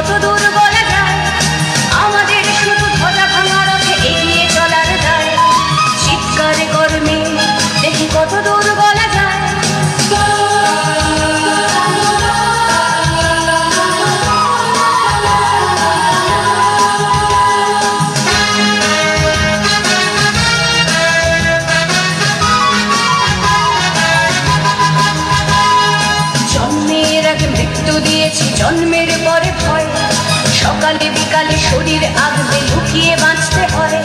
কত দূর বলা যায়, আমাদের শুধু ধ্বজা ভাঙা রথে এগিয়ে চলার দায়। চিৎকারে কর্মে দেখি কত দূর বলা যায়। জন্মের আগে মৃত্যু দিয়েছি, জন্মের পরে ভয়। সকালে বিকালে শরীর আগলে লুকিয়ে বাঁচতে হয়।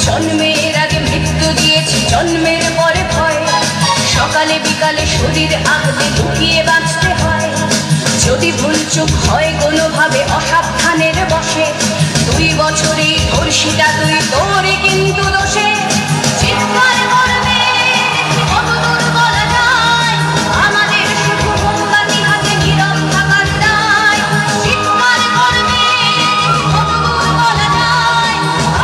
জন্মের আগে মৃত্যু দিয়েছি, জন্মের পরে ভয়। সকালে বিকালে শরীর আগলে লুকিয়ে বাঁচতে হয়। যদি ভুলচুক হয় কোনোভাবে অসাবধানের বশে, 2 বছরে ধর্ষিতা তুই, তোরে কিন্তু দোষে। চিৎকার করবে দেখি কত দূর বলা যায়, আমাদের শুধু মোমবাতি হাতে নীরব থাকার দায়। চিৎকার করবে দেখি কত দূর বলা যায়,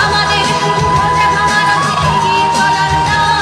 আমাদের শুধু ধ্বজা ভাঙা রথে এগিয়ে চলার দায়।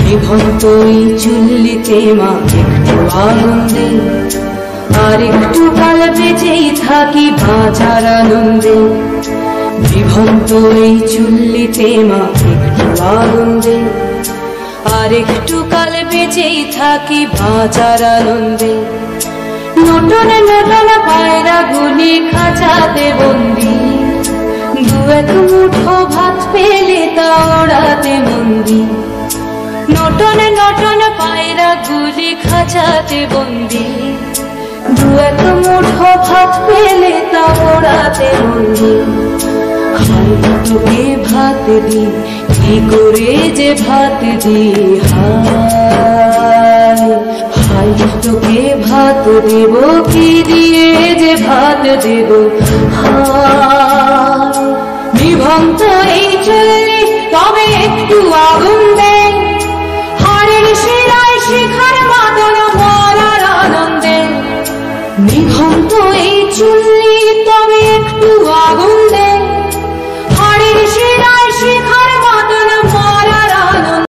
বিভক্ত এই চুল্লিতে মা একটু আনন্দে, আর একটু কাল বেঁচেই থাকি বাঁচার আনন্দে। বিভক্ত এই চুল্লিতে মা একটু আনন্দে, আর একটু কাল বেঁচেই থাকি বাঁচার আনন্দে। নটনে নটনে পায়রা গুলি খাঁচাতে বন্দি, 2-1 মুঠো ভাত পেলে তা ওড়াতে মন্দি। নটনে নটনে পায়রা গুলি খাঁচাতে বন্দি, 2-1 মুঠো ভাত পেলে তা ওড়াতে মন্দি। হাই তোকে ভাত দি, কি করে যে ভাত দি, হাই হাই তোকে ভাত দেব, কি দিয়ে যে ভাত দেব, হাই। বিভক্ত এই